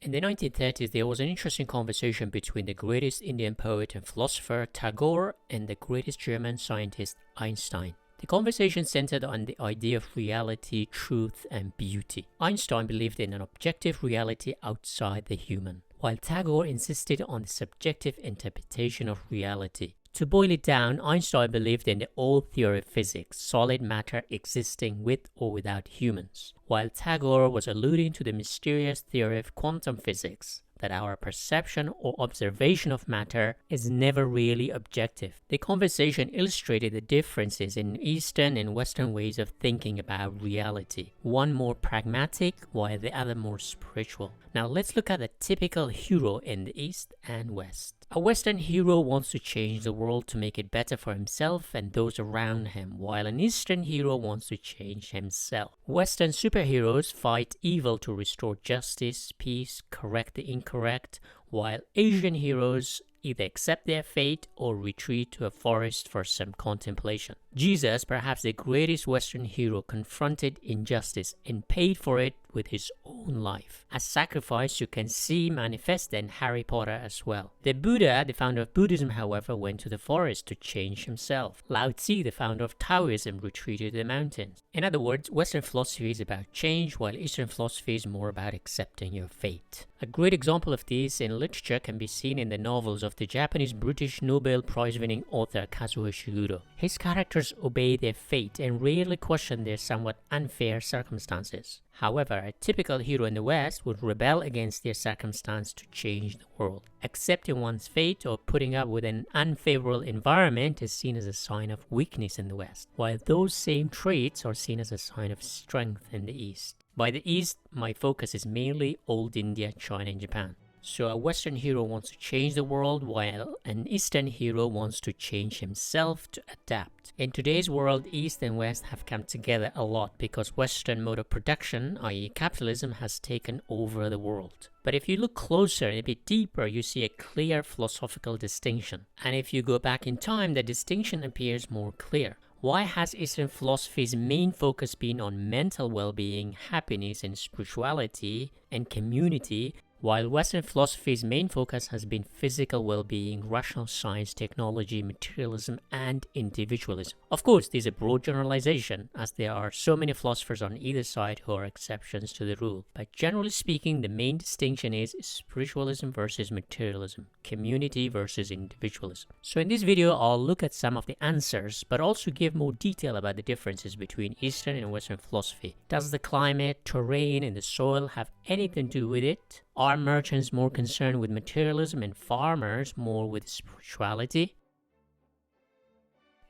In the 1930s, there was an interesting conversation between the greatest Indian poet and philosopher Tagore and the greatest German scientist Einstein. The conversation centered on the idea of reality, truth, and beauty. Einstein believed in an objective reality outside the human, while Tagore insisted on the subjective interpretation of reality. To boil it down, Einstein believed in the old theory of physics, solid matter existing with or without humans, while Tagore was alluding to the mysterious theory of quantum physics, that our perception or observation of matter is never really objective. The conversation illustrated the differences in Eastern and Western ways of thinking about reality, one more pragmatic while the other more spiritual. Now let's look at the typical hero in the East and West. A Western hero wants to change the world to make it better for himself and those around him, while an Eastern hero wants to change himself. Western superheroes fight evil to restore justice, peace, correct the incorrect, while Asian heroes either accept their fate or retreat to a forest for some contemplation. Jesus, perhaps the greatest Western hero, confronted injustice and paid for it with his own life. A sacrifice you can see manifest in Harry Potter as well. The Buddha, the founder of Buddhism, however, went to the forest to change himself. Lao Tzu, the founder of Taoism, retreated to the mountains. In other words, Western philosophy is about change, while Eastern philosophy is more about accepting your fate. A great example of this in literature can be seen in the novels of the Japanese-British Nobel Prize-winning author Kazuo Ishiguro. His characters obey their fate and rarely question their somewhat unfair circumstances. However, a typical hero in the West would rebel against their circumstance to change the world. Accepting one's fate or putting up with an unfavorable environment is seen as a sign of weakness in the West, while those same traits are seen as a sign of strength in the East. By the East, my focus is mainly old India, China, and Japan. So a Western hero wants to change the world, while an Eastern hero wants to change himself to adapt. In today's world, East and West have come together a lot because Western mode of production, i.e. capitalism, has taken over the world. But if you look closer and a bit deeper, you see a clear philosophical distinction. And if you go back in time, the distinction appears more clear. Why has Eastern philosophy's main focus been on mental well-being, happiness, and spirituality and community, while Western philosophy's main focus has been physical well-being, rational science, technology, materialism, and individualism? Of course, this is a broad generalization, as there are so many philosophers on either side who are exceptions to the rule. But generally speaking, the main distinction is spiritualism versus materialism, community versus individualism. So in this video, I'll look at some of the answers, but also give more detail about the differences between Eastern and Western philosophy. Does the climate, terrain, and the soil have anything to do with it? Are merchants more concerned with materialism and farmers more with spirituality?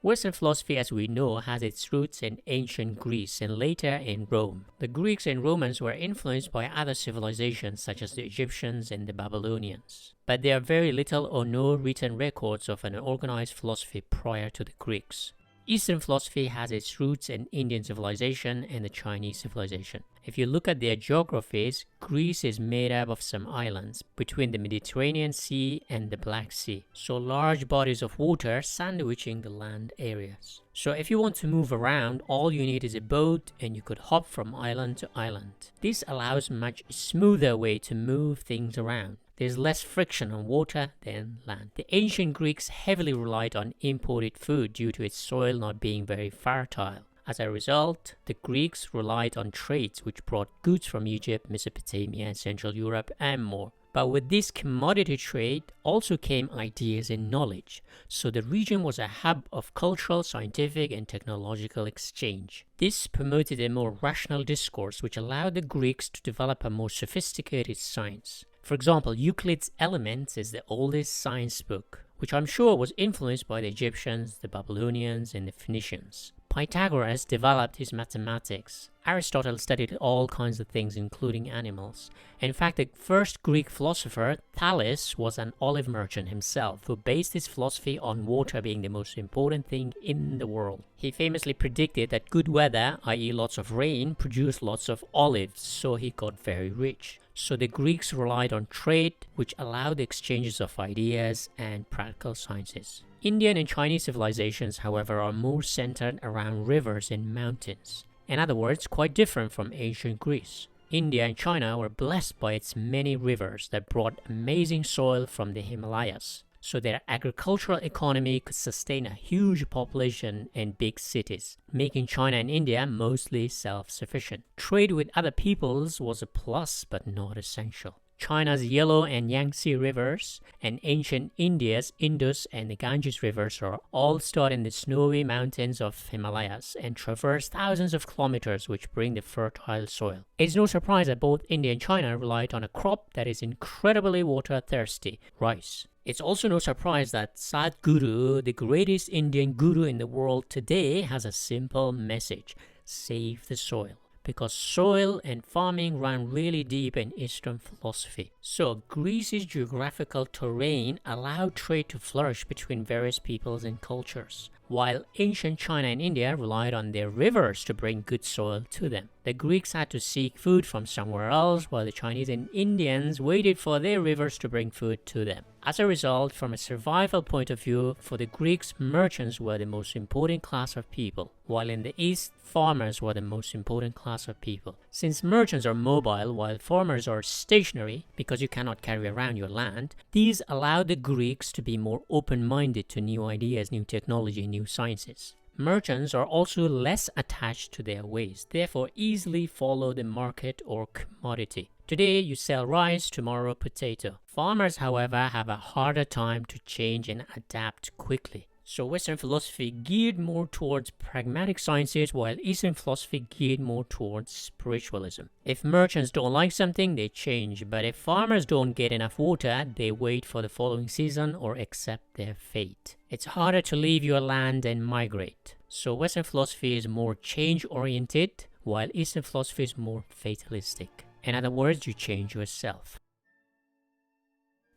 Western philosophy, as we know, has its roots in ancient Greece and later in Rome. The Greeks and Romans were influenced by other civilizations such as the Egyptians and the Babylonians. But there are very little or no written records of an organized philosophy prior to the Greeks. Eastern philosophy has its roots in Indian civilization and the Chinese civilization. If you look at their geographies, Greece is made up of some islands between the Mediterranean Sea and the Black Sea, so large bodies of water sandwiching the land areas. So if you want to move around, all you need is a boat and you could hop from island to island. This allows much smoother way to move things around. There's less friction on water than land. The ancient Greeks heavily relied on imported food due to its soil not being very fertile. As a result, the Greeks relied on trades which brought goods from Egypt, Mesopotamia, Central Europe, and more. But with this commodity trade also came ideas and knowledge, so the region was a hub of cultural, scientific, and technological exchange. This promoted a more rational discourse which allowed the Greeks to develop a more sophisticated science. For example, Euclid's Elements is the oldest science book, which I'm sure was influenced by the Egyptians, the Babylonians, and the Phoenicians. Pythagoras developed his mathematics. Aristotle studied all kinds of things, including animals. In fact, the first Greek philosopher, Thales, was an olive merchant himself, who based his philosophy on water being the most important thing in the world. He famously predicted that good weather, i.e. lots of rain, produced lots of olives, so he got very rich. So the Greeks relied on trade, which allowed the exchanges of ideas and practical sciences. Indian and Chinese civilizations, however, are more centered around rivers and mountains. In other words, quite different from ancient Greece. India and China were blessed by its many rivers that brought amazing soil from the Himalayas, so their agricultural economy could sustain a huge population and big cities, making China and India mostly self-sufficient. Trade with other peoples was a plus but not essential. China's Yellow and Yangtze rivers and ancient India's Indus and the Ganges rivers are all stored in the snowy mountains of Himalayas and traverse thousands of kilometers, which bring the fertile soil. It's no surprise that both India and China relied on a crop that is incredibly water thirsty, rice. It's also no surprise that Sadhguru, the greatest Indian guru in the world today, has a simple message: save the soil. Because soil and farming run really deep in Eastern philosophy. So Greece's geographical terrain allowed trade to flourish between various peoples and cultures, while ancient China and India relied on their rivers to bring good soil to them. The Greeks had to seek food from somewhere else, while the Chinese and Indians waited for their rivers to bring food to them. As a result, from a survival point of view, for the Greeks, merchants were the most important class of people, while in the East, farmers were the most important class of people. Since merchants are mobile while farmers are stationary because you cannot carry around your land, these allowed the Greeks to be more open-minded to new ideas, new technology, new sciences. Merchants are also less attached to their ways, therefore easily follow the market or commodity. Today you sell rice, tomorrow potato. Farmers, however, have a harder time to change and adapt quickly. So Western philosophy geared more towards pragmatic sciences, while Eastern philosophy geared more towards spiritualism. If merchants don't like something, they change, but if farmers don't get enough water, they wait for the following season or accept their fate. It's harder to leave your land and migrate. So Western philosophy is more change-oriented, while Eastern philosophy is more fatalistic. In other words, you change yourself.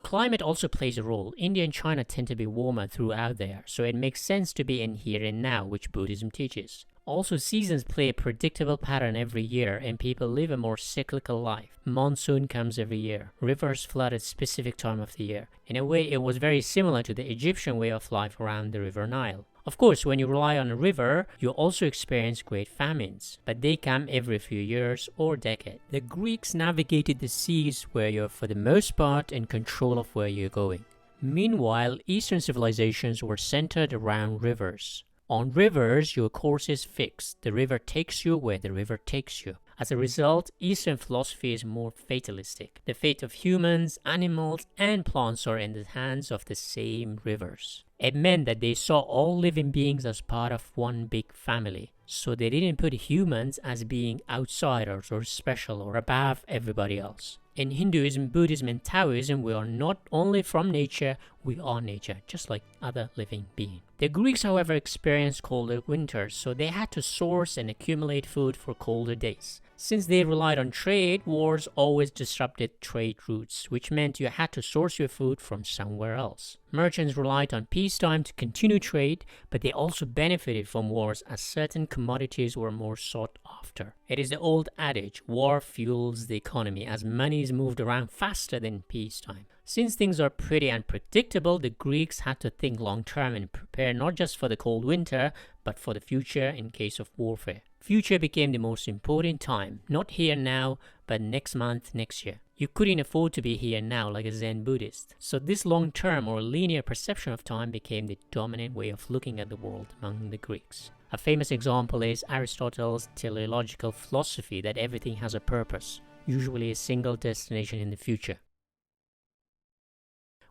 Climate also plays a role. India and China tend to be warmer throughout there, so it makes sense to be in here and now, which Buddhism teaches. Also, seasons play a predictable pattern every year, and people live a more cyclical life. Monsoon comes every year. Rivers flood at a specific time of the year. In a way, it was very similar to the Egyptian way of life around the River Nile. Of course, when you rely on a river, you also experience great famines, but they come every few years or decades. The Greeks navigated the seas where you're for the most part in control of where you're going. Meanwhile, Eastern civilizations were centered around rivers. On rivers, your course is fixed. The river takes you where the river takes you. As a result, Eastern philosophy is more fatalistic. The fate of humans, animals, and plants are in the hands of the same rivers. It meant that they saw all living beings as part of one big family. So they didn't put humans as being outsiders or special or above everybody else. In Hinduism, Buddhism, and Taoism, we are not only from nature, we are nature, just like other living beings. The Greeks, however, experienced colder winters, so they had to source and accumulate food for colder days. Since they relied on trade, wars always disrupted trade routes, which meant you had to source your food from somewhere else. Merchants relied on peacetime to continue trade, but they also benefited from wars as certain commodities were more sought after. It is the old adage, war fuels the economy, as money is moved around faster than peacetime. Since things are pretty unpredictable, the Greeks had to think long-term and prepare not just for the cold winter, but for the future in case of warfare. Future became the most important time, not here now, but next month, next year. You couldn't afford to be here now like a Zen Buddhist. So this long-term or linear perception of time became the dominant way of looking at the world among the Greeks. A famous example is Aristotle's teleological philosophy that everything has a purpose, usually a single destination in the future.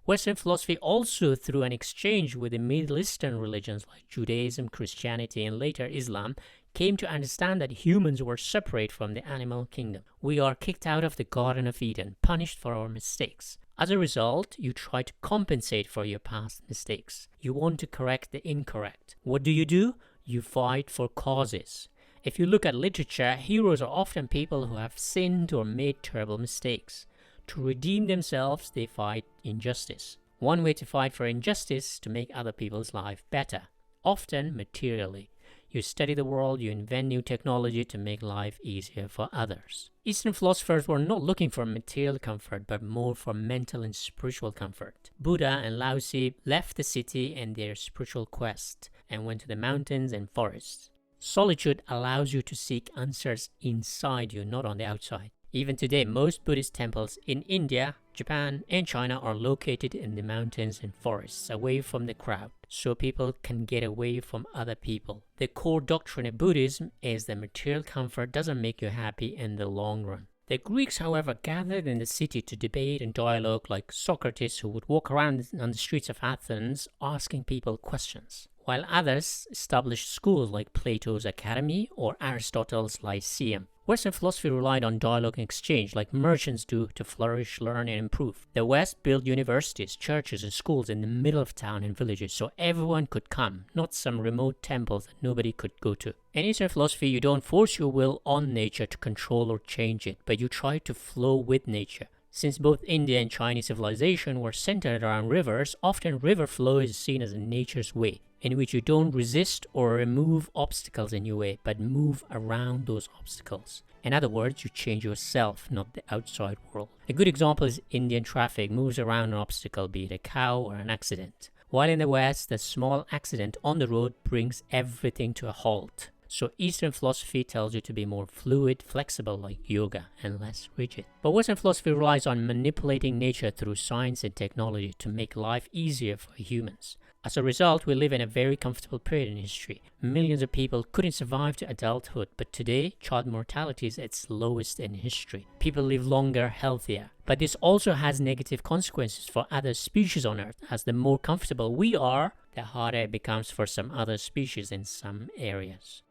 Western philosophy also, through an exchange with the Middle Eastern religions like Judaism, Christianity, and later Islam, came to understand that humans were separate from the animal kingdom. We are kicked out of the Garden of Eden, punished for our mistakes. As a result, you try to compensate for your past mistakes. You want to correct the incorrect. What do? You fight for causes. If you look at literature, heroes are often people who have sinned or made terrible mistakes. To redeem themselves, they fight injustice. One way to fight for injustice is to make other people's life better, often materially. You study the world, you invent new technology to make life easier for others. Eastern philosophers were not looking for material comfort, but more for mental and spiritual comfort. Buddha and Lao Tzu left the city and their spiritual quest and went to the mountains and forests. Solitude allows you to seek answers inside you, not on the outside. Even today, most Buddhist temples in India, Japan, and China are located in the mountains and forests, away from the crowd, so people can get away from other people. The core doctrine of Buddhism is that material comfort doesn't make you happy in the long run. The Greeks, however, gathered in the city to debate and dialogue, like Socrates, who would walk around on the streets of Athens asking people questions, while others established schools like Plato's Academy or Aristotle's Lyceum. Western philosophy relied on dialogue and exchange, like merchants do, to flourish, learn, and improve. The West built universities, churches, and schools in the middle of town and villages so everyone could come, not some remote temples that nobody could go to. In Eastern philosophy, you don't force your will on nature to control or change it, but you try to flow with nature. Since both India and Chinese civilization were centered around rivers, often river flow is seen as nature's way, in which you don't resist or remove obstacles in your way, but move around those obstacles. In other words, you change yourself, not the outside world. A good example is Indian traffic moves around an obstacle, be it a cow or an accident. While in the West, a small accident on the road brings everything to a halt. So Eastern philosophy tells you to be more fluid, flexible like yoga, and less rigid. But Western philosophy relies on manipulating nature through science and technology to make life easier for humans. As a result, we live in a very comfortable period in history. Millions of people couldn't survive to adulthood, but today, child mortality is at its lowest in history. People live longer, healthier. But this also has negative consequences for other species on Earth, as the more comfortable we are, the harder it becomes for some other species in some areas.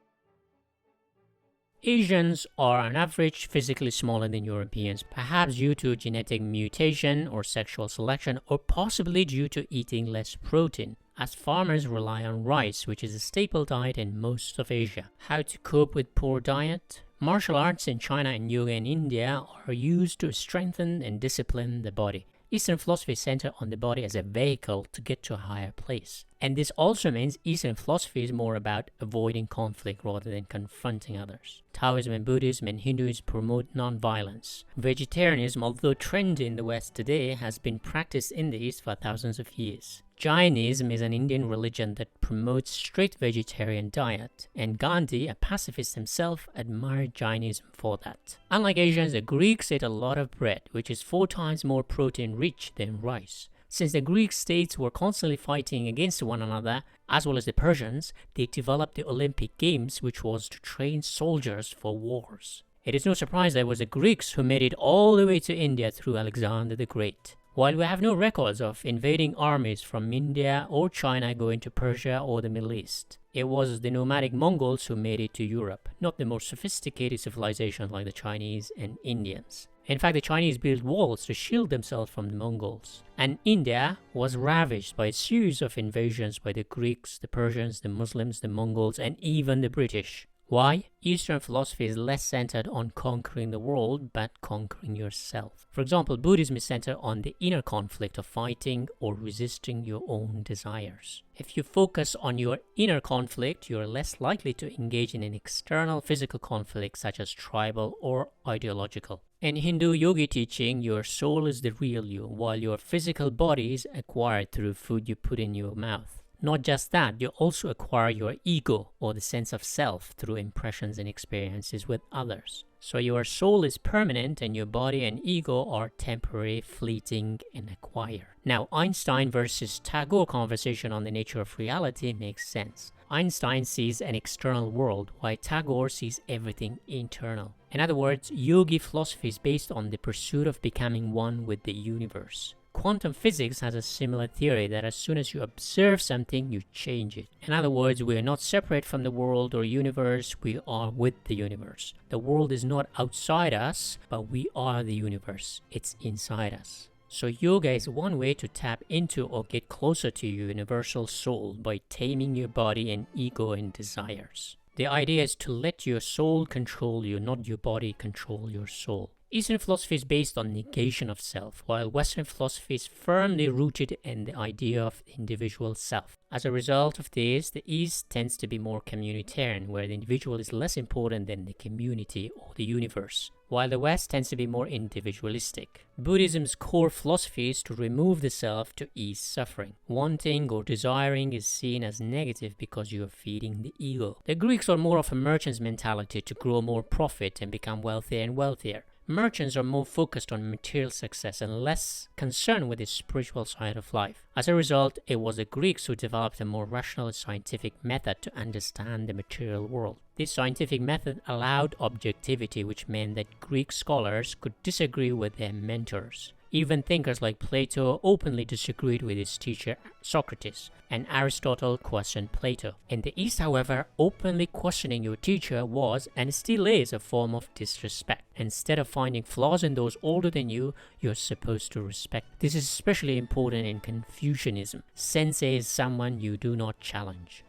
Asians are on average physically smaller than Europeans, perhaps due to genetic mutation or sexual selection, or possibly due to eating less protein, as farmers rely on rice, which is a staple diet in most of Asia. How to cope with poor diet? Martial arts in China and yoga in India are used to strengthen and discipline the body. Eastern philosophy centers on the body as a vehicle to get to a higher place. And this also means Eastern philosophy is more about avoiding conflict rather than confronting others. Taoism and Buddhism and Hinduism promote non-violence. Vegetarianism, although trendy in the West today, has been practiced in the East for thousands of years. Jainism is an Indian religion that promotes strict vegetarian diet, and Gandhi, a pacifist himself, admired Jainism for that. Unlike Asians, the Greeks ate a lot of bread, which is 4 times more protein-rich than rice. Since the Greek states were constantly fighting against one another, as well as the Persians, they developed the Olympic Games, which was to train soldiers for wars. It is no surprise that it was the Greeks who made it all the way to India through Alexander the Great. While we have no records of invading armies from India or China going to Persia or the Middle East, it was the nomadic Mongols who made it to Europe, not the more sophisticated civilizations like the Chinese and Indians. In fact, the Chinese built walls to shield themselves from the Mongols. And India was ravaged by a series of invasions by the Greeks, the Persians, the Muslims, the Mongols, and even the British. Why? Eastern philosophy is less centered on conquering the world, but conquering yourself. For example, Buddhism is centered on the inner conflict of fighting or resisting your own desires. If you focus on your inner conflict, you are less likely to engage in an external physical conflict such as tribal or ideological. In Hindu yogi teaching, your soul is the real you, while your physical body is acquired through food you put in your mouth. Not just that, you also acquire your ego or the sense of self through impressions and experiences with others. So your soul is permanent and your body and ego are temporary, fleeting, and acquired. Now, Einstein versus Tagore conversation on the nature of reality makes sense. Einstein sees an external world, while Tagore sees everything internal. In other words, yogi philosophy is based on the pursuit of becoming one with the universe. Quantum physics has a similar theory that as soon as you observe something, you change it. In other words, we are not separate from the world or universe, we are with the universe. The world is not outside us, but we are the universe. It's inside us. So yoga is one way to tap into or get closer to your universal soul by taming your body and ego and desires. The idea is to let your soul control you, not your body control your soul. Eastern philosophy is based on negation of self, while Western philosophy is firmly rooted in the idea of the individual self. As a result of this, the East tends to be more communitarian, where the individual is less important than the community or the universe, while the West tends to be more individualistic. Buddhism's core philosophy is to remove the self to ease suffering. Wanting or desiring is seen as negative because you are feeding the ego. The Greeks are more of a merchant's mentality to grow more profit and become wealthier and wealthier. merchants are more focused on material success and less concerned with the spiritual side of life. As a result, it was the Greeks who developed a more rational scientific method to understand the material world. This scientific method allowed objectivity, which meant that Greek scholars could disagree with their mentors. Even thinkers like Plato openly disagreed with his teacher Socrates, and Aristotle questioned Plato. In the East, however, openly questioning your teacher was and still is a form of disrespect. Instead of finding flaws in those older than you, you're supposed to respect. This is especially important in Confucianism. Sensei is someone you do not challenge.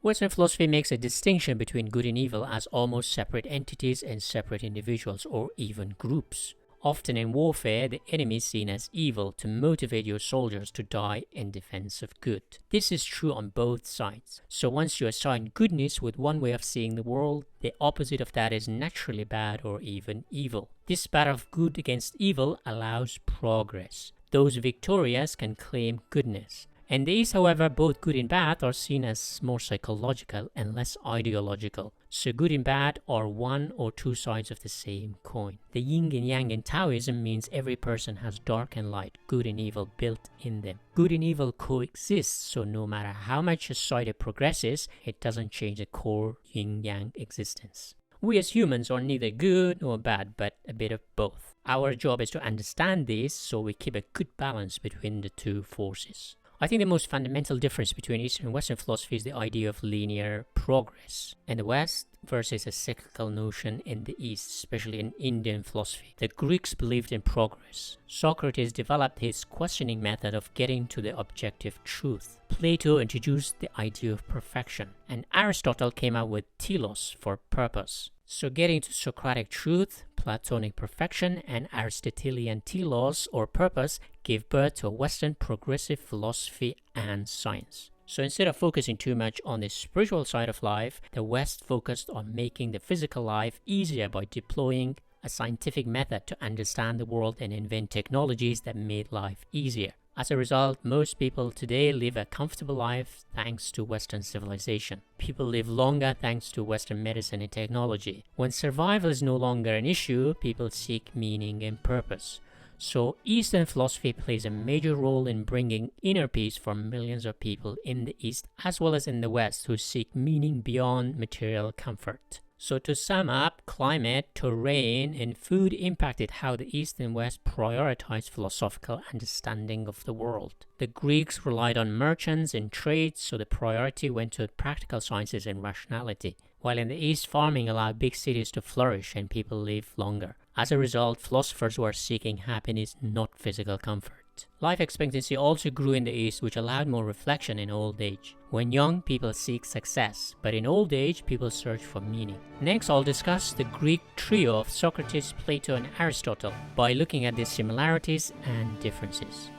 Western philosophy makes a distinction between good and evil as almost separate entities and separate individuals or even groups. Often in warfare, the enemy is seen as evil to motivate your soldiers to die in defense of good. This is true on both sides. So once you assign goodness with one way of seeing the world, the opposite of that is naturally bad or even evil. This battle of good against evil allows progress. Those victorious can claim goodness. In the East, however, both good and bad are seen as more psychological and less ideological. So good and bad are one or two sides of the same coin. The yin and yang in Taoism means every person has dark and light, good and evil built in them. Good and evil coexist, so no matter how much a society progresses, it doesn't change the core yin-yang existence. We as humans are neither good nor bad, but a bit of both. Our job is to understand this so we keep a good balance between the two forces. I think the most fundamental difference between Eastern and Western philosophy is the idea of linear progress in the West versus a cyclical notion in the East, especially in Indian philosophy. The Greeks believed in progress. Socrates developed his questioning method of getting to the objective truth. Plato introduced the idea of perfection, and Aristotle came out with telos for purpose. So getting to Socratic truth, Platonic perfection, and Aristotelian telos or purpose gave birth to a Western progressive philosophy and science. So instead of focusing too much on the spiritual side of life, the West focused on making the physical life easier by deploying a scientific method to understand the world and invent technologies that made life easier. As a result, most people today live a comfortable life thanks to Western civilization. People live longer thanks to Western medicine and technology. When survival is no longer an issue, people seek meaning and purpose. So Eastern philosophy plays a major role in bringing inner peace for millions of people in the East as well as in the West who seek meaning beyond material comfort. So to sum up, climate, terrain, and food impacted how the East and West prioritized philosophical understanding of the world. The Greeks relied on merchants and trades, so the priority went to practical sciences and rationality. While in the East, farming allowed big cities to flourish and people live longer. As a result, philosophers were seeking happiness, not physical comfort. Life expectancy also grew in the East, which allowed more reflection in old age. When young, people seek success, but in old age, people search for meaning. Next, I'll discuss the Greek trio of Socrates, Plato, and Aristotle by looking at their similarities and differences.